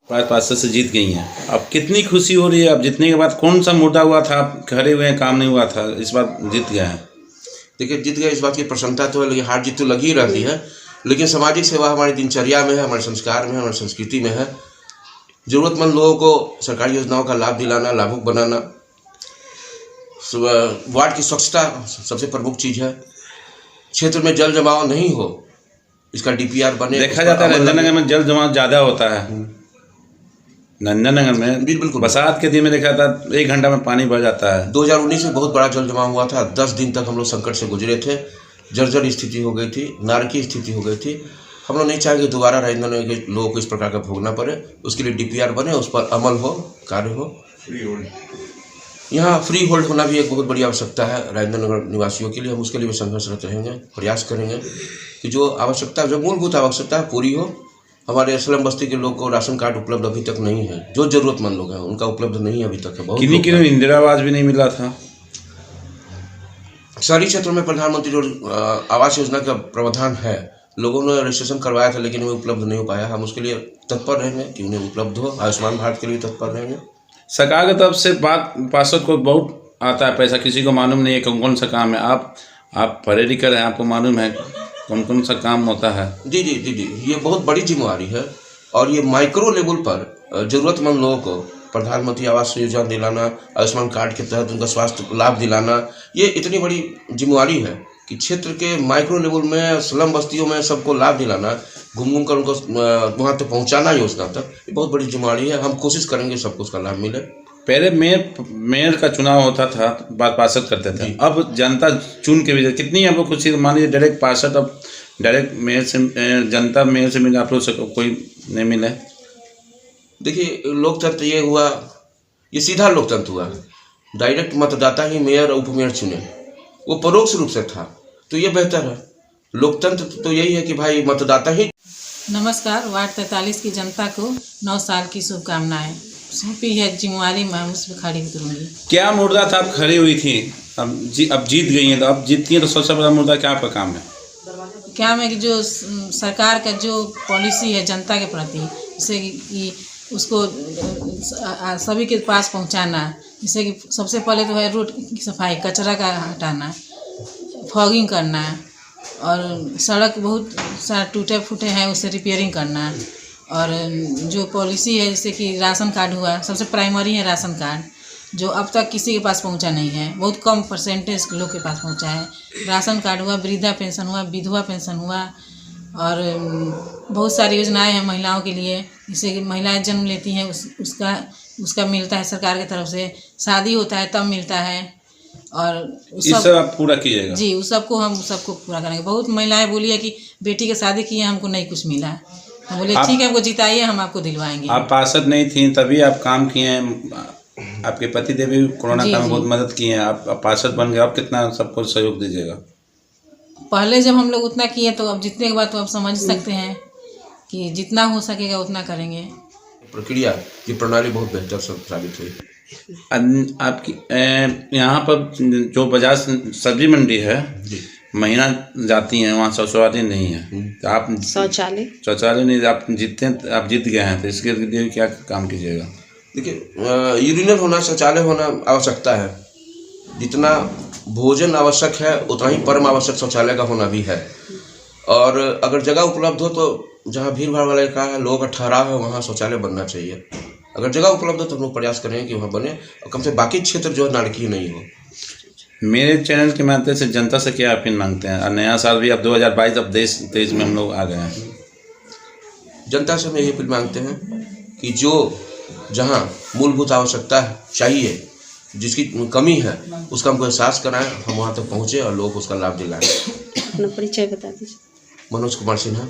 500 से जीत गई हैं। अब कितनी खुशी हो रही है? अब जीतने के बाद कौन सा मुद्दा हुआ था, आप खड़े हुए हैं, काम नहीं हुआ था, इस बार जीत गए हैं? देखिए, जीत गए इस बात की प्रसन्नता तो है, लेकिन हार जीत तो लगी ही रहती है। लेकिन सामाजिक सेवा हमारी दिनचर्या में है, हमारे संस्कार में है, हमारी संस्कृति में है। ज़रूरतमंद लोगों को सरकारी योजनाओं का लाभ दिलाना, लाभुक बनाना, वार्ड की स्वच्छता सबसे प्रमुख चीज़ है। क्षेत्र में जल जमाव नहीं हो, इसका DPR बने। देखा जाता है रंजननगर में जल जमाव ज़्यादा होता है। रंजननगर में बिल्कुल बरसात के दिन में देखा था 1 घंटा में पानी भर जाता है। 2019 में बहुत बड़ा जल जमाव हुआ था। 10 दिन तक हम लोग संकट से गुजरे थे। जर्जर स्थिति हो गई थी, नारकीय स्थिति हो गई थी। हम लोग नहीं चाहेंगे दोबारा राजनगर के लोगों को इस प्रकार का भोगना पड़े। उसके लिए DPR बने, उस पर अमल हो, कार्य हो। यहाँ फ्री होल्ड होना भी एक बहुत बड़ी आवश्यकता है राजेंद्रनगर निवासियों के लिए। हम उसके लिए भी संघर्षरत रहेंगे, प्रयास करेंगे कि जो आवश्यकता, जो मूलभूत आवश्यकता पूरी हो। हमारे स्लम बस्ती के लोग को राशन कार्ड उपलब्ध अभी तक नहीं है। जो जरूरतमंद लोग हैं उनका उपलब्ध नहीं अभी तक है। बहुत किन्हीं इंदिरा आवास भी नहीं मिला था। शहरी क्षेत्रों में प्रधानमंत्री जो आवास योजना का प्रावधान है, लोगों ने रजिस्ट्रेशन करवाया था, लेकिन वो उपलब्ध नहीं हो पाया। हम उसके लिए तत्पर रहेंगे कि उन्हें उपलब्ध हो। आयुष्मान भारत के लिए तत्पर रहेंगे। सरकार की तरफ से पार्षद को बहुत आता है पैसा, किसी को मालूम नहीं है कौन कौन सा काम है। आप पढ़े लिखे हैं, आपको मालूम है कौन कौन सा काम होता है। जी, ये बहुत बड़ी जिम्मेवारी है। और ये माइक्रो लेवल पर ज़रूरतमंद लोगों को प्रधानमंत्री आवास योजना दिलाना, आयुष्मान कार्ड के तहत उनका स्वास्थ्य लाभ दिलाना, ये इतनी बड़ी जिम्मेवारी है कि क्षेत्र के माइक्रो लेवल में, स्लम बस्तियों में सबको लाभ दिलाना, घूम कर उनको वहाँ तक पहुँचाना योजना तक, ये बहुत बड़ी जिम्मेवारी है। हम कोशिश करेंगे सबको उसका लाभ मिले। पहले मेयर का चुनाव होता था, पार्षद करते थे। अब जनता चुन के भी कितनी आपको खुशी, मान लीजिए डायरेक्ट पार्षद, अब डायरेक्ट मेयर से, जनता मेयर से मिले, आप लोग से कोई नहीं मिले। देखिए, लोकतंत्र ये हुआ, ये सीधा लोकतंत्र हुआ। डायरेक्ट मतदाता ही मेयर और उपमेयर चुने, वो परोक्ष रूप से था, तो ये बेहतर है। लोकतंत्र तो यही है कि भाई मतदाता ही। नमस्कार, वार्ड 43 की जनता को 9 साल की शुभकामनाएं। सौंपी है जिम्मेवारी, मैं उस पर खड़ी उतरूंगी। क्या मुद्दा था आप खड़ी हुई थी? अब जीत गई हैं, तो अब जीतती हैं तो सबसे बड़ा मुद्दा क्या आपका काम है? क्या है कि जो सरकार का जो पॉलिसी है जनता के प्रति, जैसे कि उसको सभी के पास पहुंचाना, जैसे कि सबसे पहले तो है रोड की सफाई, कचरा का हटाना, फॉगिंग करना, और सड़क बहुत सारा टूटे फूटे हैं उसे रिपेयरिंग करना। और जो पॉलिसी है जैसे कि राशन कार्ड हुआ, सबसे प्राइमरी है राशन कार्ड, जो अब तक किसी के पास पहुंचा नहीं है, बहुत कम परसेंटेज लोग के पास पहुंचा है। राशन कार्ड हुआ, वृद्धा पेंशन हुआ, विधवा पेंशन हुआ, और बहुत सारी योजनाएं हैं महिलाओं के लिए, जिससे कि महिलाएं जन्म लेती हैं उसका मिलता है सरकार की तरफ से। शादी होता है तब मिलता है, और इस सब आप पूरा कीजिएगा? जी, उस सबको पूरा करेंगे। बहुत महिलाएं बोली है कि बेटी के शादी की है, हमको नहीं कुछ मिला। हम बोले ठीक है, हमको जिताइए, हम आपको दिलवाएंगे। आप पार्षद नहीं थी तभी आप काम किए हैं, आपके पति देव भी कोरोना काल में बहुत मदद की है, आप पार्षद बन गए। आप कितना सबको सहयोग दीजिएगा? पहले जब हम लोग उतना किए, तो अब जितने के बाद तो आप समझ सकते हैं कि जितना हो सकेगा उतना करेंगे। प्रक्रिया की प्रणाली बहुत बेहतर साबित हुई। आपकी यहाँ पर जो बाजार सब्जी मंडी है, महिला जाती हैं, वहाँ शौचालय नहीं है, तो आप शौचालय नहीं, आप जीत गए हैं, तो इसके लिए क्या काम कीजिएगा? देखिए, यूरिनल होना, शौचालय होना आवश्यकता है। जितना भोजन आवश्यक है उतना ही परम आवश्यक शौचालय का होना भी है। और अगर जगह उपलब्ध हो तो जहाँ भीड़ भाड़ वाला इलाका है, लोगों का ठहराव है, वहाँ शौचालय बनना चाहिए। अगर जगह उपलब्ध हो तो हम लोग प्रयास करेंगे कि वहाँ बने, और कम से बाकी क्षेत्र जो है नारकीय नहीं हो। मेरे चैनल के माध्यम से जनता से क्या अपील मांगते हैं? और नया साल भी अब 2022, अब 23 में हम लोग आ गए हैं। जनता से हम यही अपील मांगते हैं कि जो जहाँ मूलभूत आवश्यकता चाहिए, जिसकी कमी है, उसका हमको एहसास कराएं, हम वहाँ तक पहुँचे और लोगों को उसका लाभ दिलाएं। अपना परिचय बता दीजिए। मनोज कुमार सिन्हा।